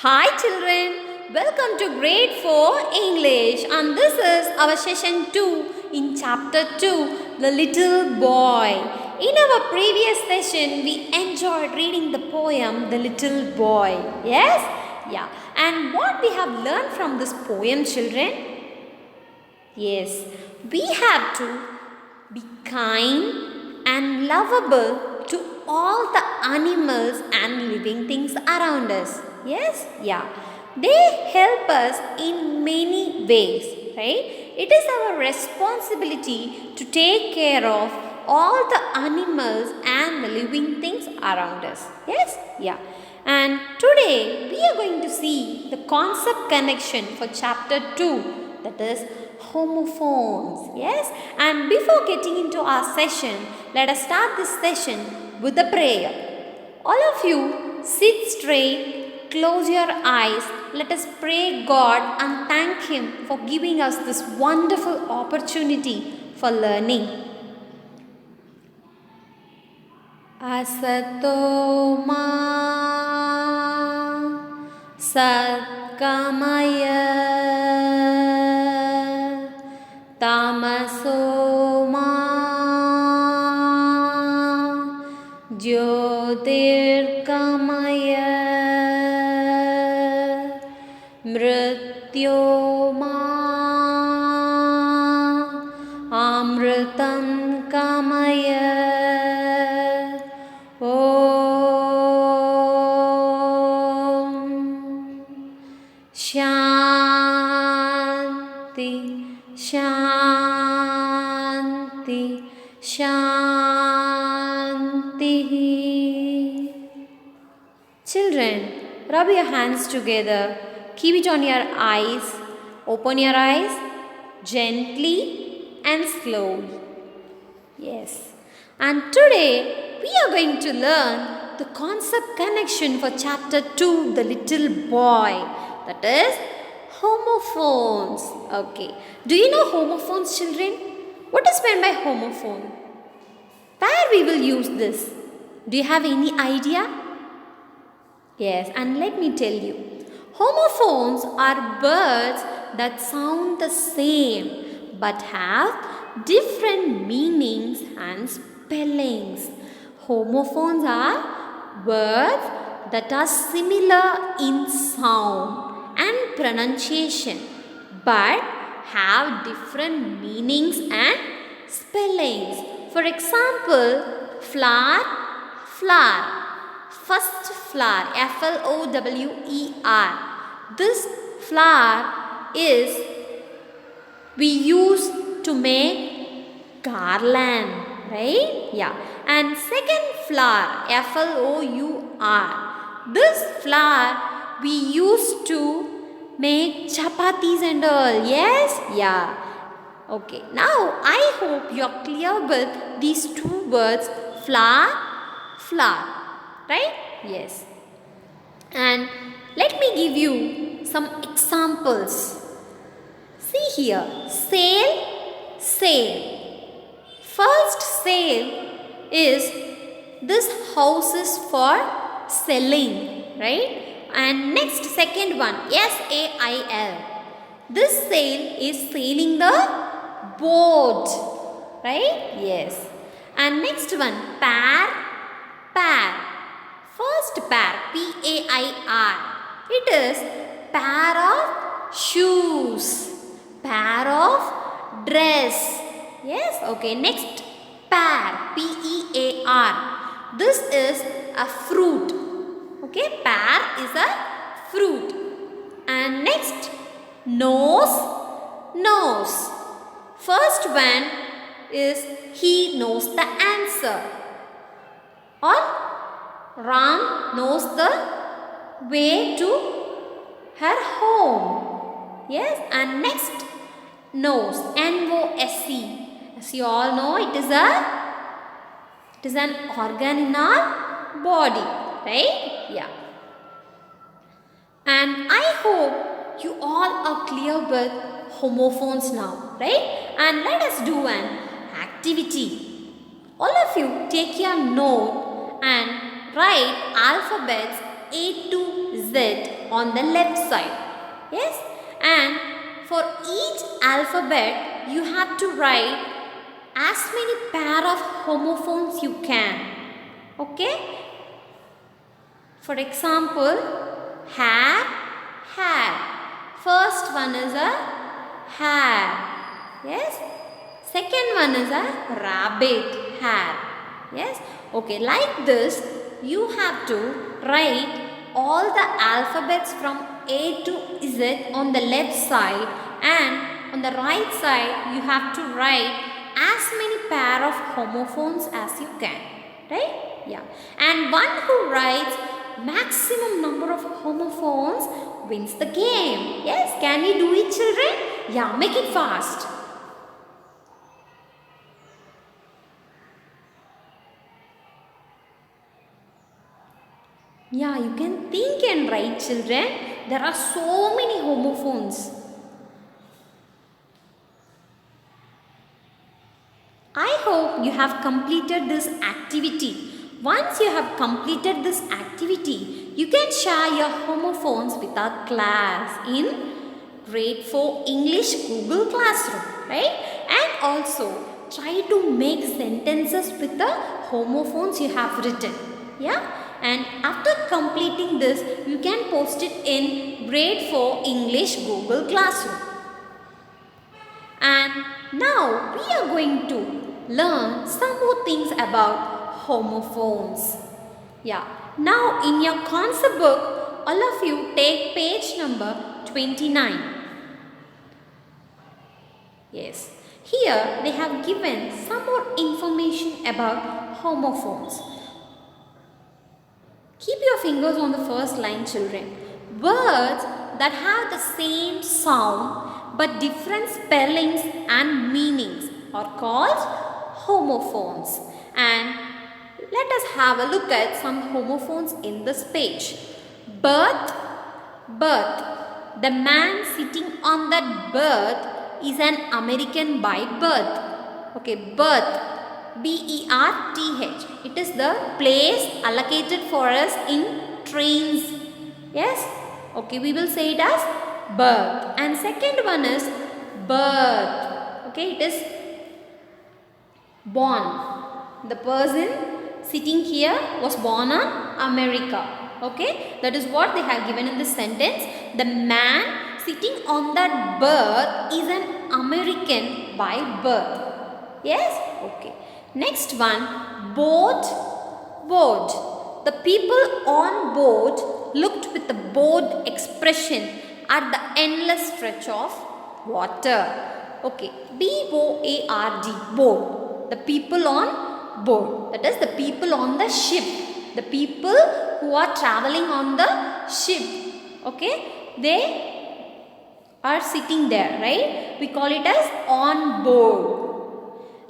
Hi children, welcome to grade 4 English and this is our session 2 in chapter 2, The Little Boy. In our previous session, we enjoyed reading the poem The Little Boy. Yes? Yeah. And what we have learned from this poem, children? Yes, we have to be kind and lovable to all the animals and living things around us. Yes? Yeah. They help us in many ways, right? It is our responsibility to take care of all the animals and the living things around us. Yes? Yeah. And today we are going to see the concept connection for chapter 2, that is homophones. Yes? And before getting into our session, let us start this session with a prayer. All of you sit straight, close your eyes. Let us pray God and thank Him for giving us this wonderful opportunity for learning. Asato ma satkamaya tamaso ma jyotirgamaya mrityoma amritam kamaya. Shanti, Shanti, Shanti. Children, rub your hands together. Keep it on your eyes. Open your eyes gently and slowly. Yes. And today we are going to learn the concept connection for chapter 2, The Little Boy. That is homophones. Okay. Do you know homophones, children? What is meant by homophone? Where we will use this? Do you have any idea? Yes, and let me tell you. Homophones are words that sound the same but have different meanings and spellings. Homophones are words that are similar in sound and pronunciation but have different meanings and spellings. For example, flower, flower. First flower, Flower. This flower is we use to make garland, right? Yeah. And second flower, Flour. This flour we use to make chapatis and all. Yes? Yeah. Okay. Now I hope you are clear with these two words, flour, flour. Right? Yes. And let me give you some examples. See here, sale, sale. First sale is this house is for selling, right? And next second one, SAIL. This sale is sailing the boat, right? Yes. And next one, pair, pair. First pair, PAIR. It is pair of shoes, pair of dress. Yes, okay. Next pear, PEAR. This is a fruit. Okay, pear is a fruit. And next, nose, nose. First one is he knows the answer. Or Ram knows the way to her home. Yes, and next, nose, NOSE. As you all know, it is an organ in our body, right? Yeah. And I hope you all are clear with homophones now, right? And let us do an activity. All of you take your note and write alphabets A to Z on the left side. Yes, and for each alphabet you have to write as many pair of homophones you can. Okay. For example, hair, hair. First one is a hair. Yes. Second one is a rabbit, hair. Yes. Okay. Like this, you have to write all the alphabets from A to Z on the left side, and on the right side you have to write as many pair of homophones as you can. Right? Yeah. And one who writes maximum number of homophones wins the game. Yes, can we do it, children? Yeah, make it fast. Yeah, you can think and write, children. There are so many homophones. I hope you have completed this activity. Once you have completed this activity, you can share your homophones with our class in Grade 4 English Google Classroom, right? And also try to make sentences with the homophones you have written. Yeah? And after completing this, you can post it in Grade 4 English Google Classroom. And now we are going to learn some more things about homophones. Yeah. Now in your concept book, all of you take page number 29. Yes. Here they have given some more information about homophones. Keep your fingers on the first line, children. Words that have the same sound but different spellings and meanings are called homophones. And let us have a look at some homophones in this page. Birth, birth. The man sitting on that berth is an American by birth. Okay, berth. B-E-R-T-H. It is the place allocated for us in trains. Yes? Okay, we will say it as birth. And second one is birth. Okay, it is born. The person sitting here was born on America. Okay, that is what they have given in this sentence. The man sitting on that berth is an American by birth. Yes? Okay. Next one, boat, boat. The people on board looked with a bored expression at the endless stretch of water. Okay, B-O-A-R-D, board. The people on board. That is the people on the ship. The people who are traveling on the ship. Okay, they are sitting there, right? We call it as on board.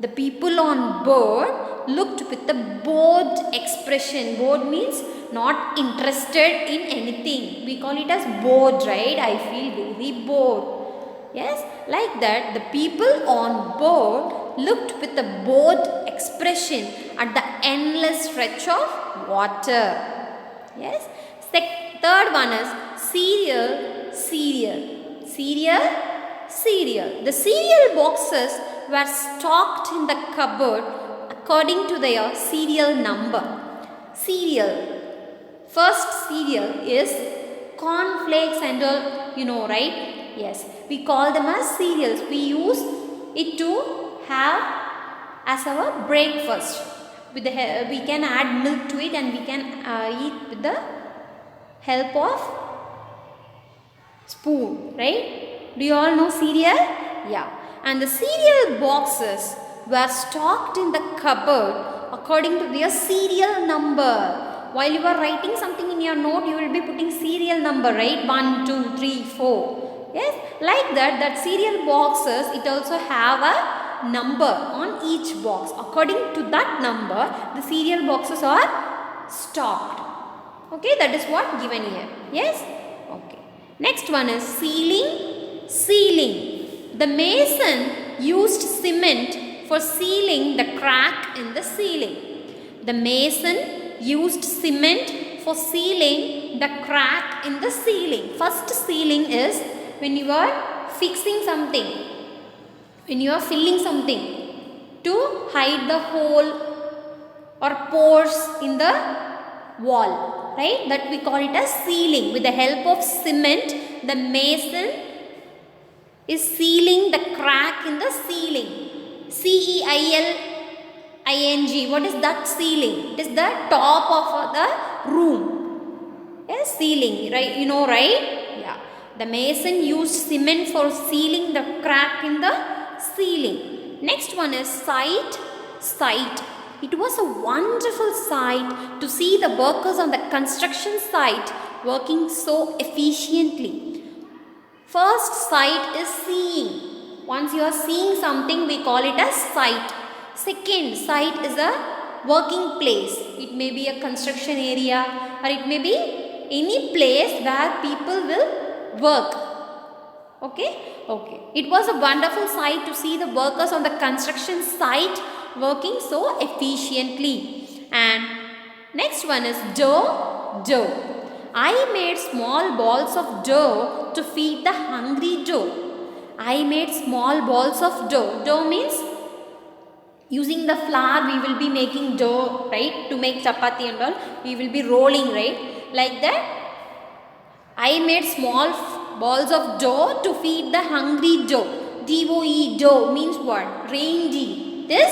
The people on board looked with a bored expression. Bored means not interested in anything. We call it as bored, right? I feel very bored. Yes, like that the people on board looked with a bored expression at the endless stretch of water. Yes. Third one is cereal, cereal. Cereal, cereal. The cereal boxes were stocked in the cupboard according to their serial number. Cereal. First cereal is cornflakes and all, you know, right? Yes. We call them as cereals. We use it to have as our breakfast. We can add milk to it and we can eat with the help of spoon, right? Do you all know cereal? Yeah. And the cereal boxes were stocked in the cupboard according to their serial number. While you are writing something in your note, you will be putting serial number, right? 1, 2, 3, 4. Yes, like that cereal boxes, it also have a number on each box. According to that number, the cereal boxes are stocked. Okay, that is what given here. Yes? Okay. Next one is ceiling, ceiling. The mason used cement for sealing the crack in the ceiling. The mason used cement for sealing the crack in the ceiling. First ceiling is when you are fixing something, when you are filling something to hide the hole or pores in the wall, right? That we call it as sealing. With the help of cement, the mason is sealing the crack in the ceiling. Ceiling. What is that ceiling? It is the top of the room. Yes, ceiling, right? You know, right? Yeah. The mason used cement for sealing the crack in the ceiling. Next one is sight. Sight. It was a wonderful sight to see the workers on the construction site working so efficiently. First sight is seeing. Once you are seeing something, we call it as sight. Second, site is a working place. It may be a construction area or it may be any place where people will work. Okay? Okay. It was a wonderful sight to see the workers on the construction site working so efficiently. And next one is dough. Dough. I made small balls of dough to feed the hungry dough. I made small balls of dough. Dough means using the flour we will be making dough, right? To make chapati and all, we will be rolling, right? Like that. I made small balls of dough to feed the hungry doe. D-O-E, doe means what? Reindeer. This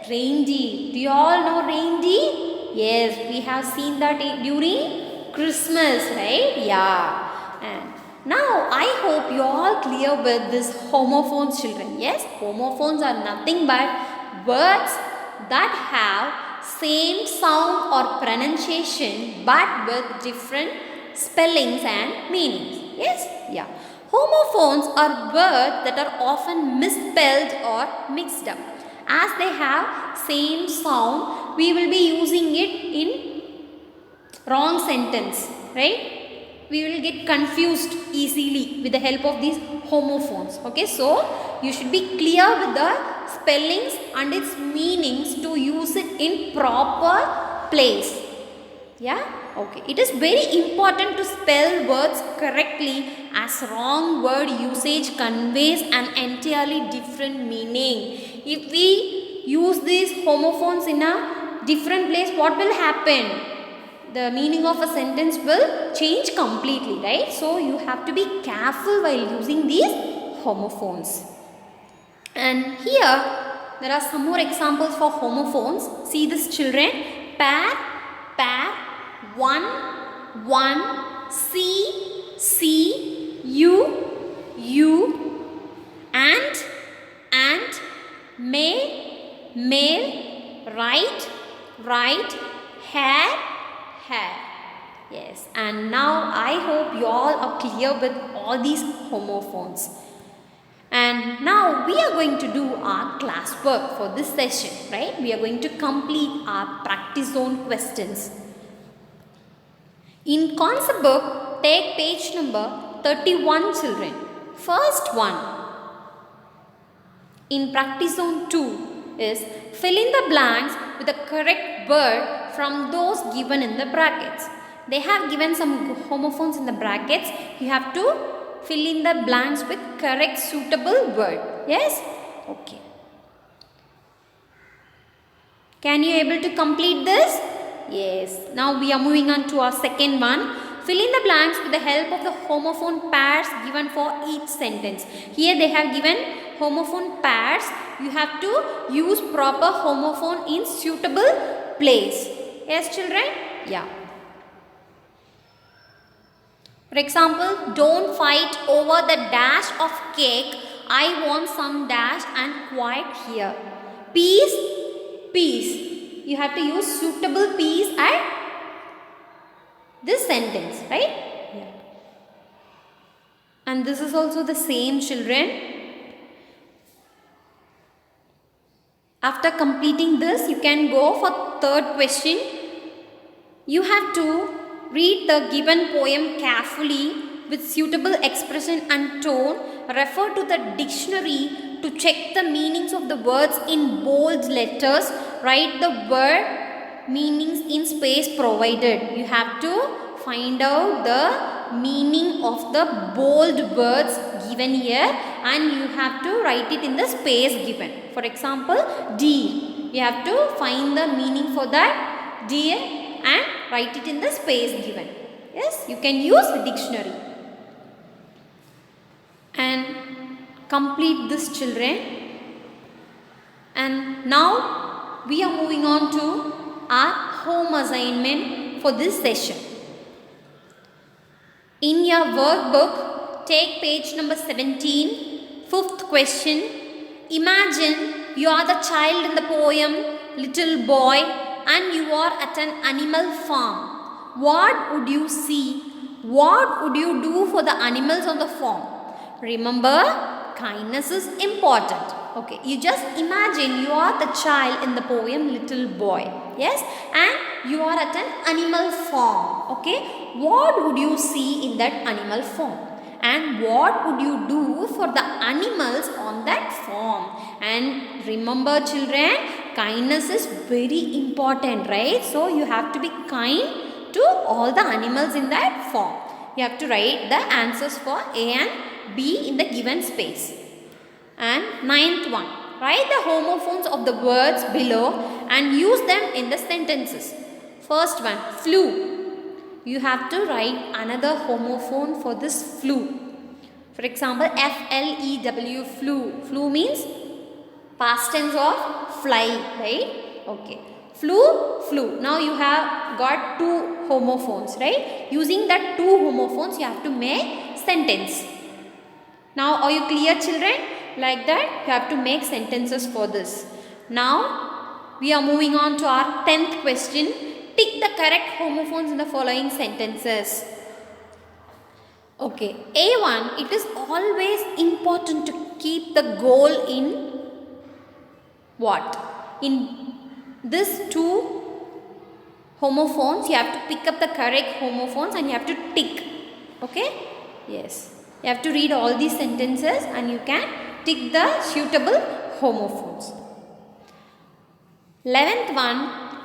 reindeer. Do you all know reindeer? Yes, we have seen that during Christmas, right? Yeah. And now I hope you all clear with this homophones, children. Yes, homophones are nothing but words that have same sound or pronunciation but with different spellings and meanings. Yes? Yeah. Homophones are words that are often misspelled or mixed up. As they have same sound, we will be using it in wrong sentence, right? We will get confused easily with the help of these homophones. Okay, so you should be clear with the spellings and its meanings to use it in proper place. Yeah, okay. It is very important to spell words correctly as wrong word usage conveys an entirely different meaning. If we use these homophones in a different place, what will happen? The meaning of a sentence will change completely, right? So you have to be careful while using these homophones. And here there are some more examples for homophones. See this, children. Pair, pair, one, see, you, and, male, right, hair. Yes, and now I hope you all are clear with all these homophones. And now we are going to do our classwork for this session, right? We are going to complete our practice zone questions. In concept book, take page number 31, children. First one in practice zone 2 is fill in the blanks with the correct word from those given in the brackets. They have given some homophones in the brackets. You have to fill in the blanks with correct suitable word. Yes? Okay. Can you able to complete this? Yes. Now we are moving on to our second one. Fill in the blanks with the help of the homophone pairs given for each sentence. Here they have given homophone pairs. You have to use proper homophone in suitable place. Yes, children? Yeah. For example, don't fight over the dash of cake. I want some dash and quiet here. Peace. You have to use suitable peace at this sentence, right? Yeah. And this is also the same, children. After completing this, you can go for third question. You have to read the given poem carefully with suitable expression and tone. Refer to the dictionary to check the meanings of the words in bold letters. Write the word meanings in space provided. You have to find out the meaning of the bold words given here and you have to write it in the space given. For example, deer. You have to find the meaning for that deer and write it in the space given. Yes, you can use dictionary. And complete this, children. And now we are moving on to our home assignment for this session. In your workbook, take page number 17, fifth question. Imagine you are the child in the poem Little Boy and you are at an animal farm. What would you see? What would you do for the animals on the farm? Remember, kindness is important. Okay, you just imagine you are the child in the poem Little Boy. Yes, and you are at an animal farm. Okay, what would you see in that animal farm? And what would you do for the animals on that farm? And remember, children, kindness is very important, right? So you have to be kind to all the animals in that farm. You have to write the answers for A and B in the given space. And ninth one, write the homophones of the words below and use them in the sentences. First one, flew. You have to write another homophone for this flew. For example, F-L-E-W, flew. Flew means past tense of fly, right? Okay. Flew, flew. Now you have got two homophones, right? Using that two homophones, you have to make sentence. Now, are you clear, children? Like that, you have to make sentences for this. Now, we are moving on to our 10th question. Tick the correct homophones in the following sentences. Okay, A1, it is always important to keep the goal in what? In these two homophones, you have to pick up the correct homophones and you have to tick. Okay? Yes. You have to read all these sentences and you can tick the suitable homophones. 11th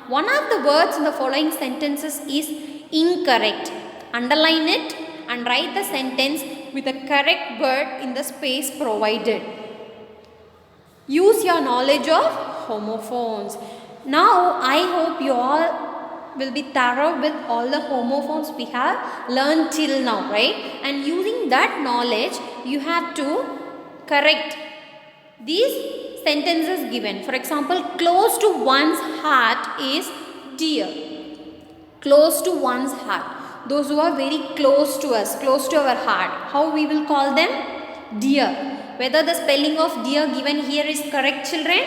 one of the words in the following sentences is incorrect. Underline it and write the sentence with the correct word in the space provided. Use your knowledge of homophones. Now, I hope you all will be thorough with all the homophones we have learned till now, right? And using that knowledge, you have to correct these sentences given. For example, close to one's heart is dear. Close to one's heart. Those who are very close to us, close to our heart. How we will call them? Dear. Whether the spelling of dear given here is correct, children?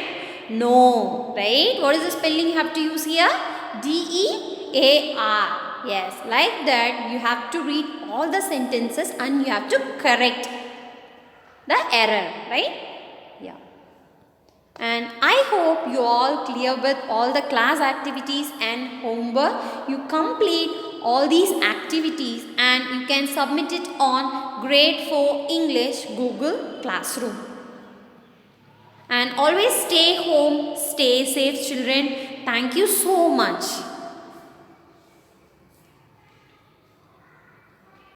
No. Right? What is the spelling you have to use here? D-E-A-R. Yes. Like that, you have to read all the sentences and you have to correct the error. Right? Yeah. And I hope you all clear with all the class activities and homework. You complete all these activities and you can submit it on Grade 4 English Google Classroom. And always stay home, stay safe, children. Thank you so much.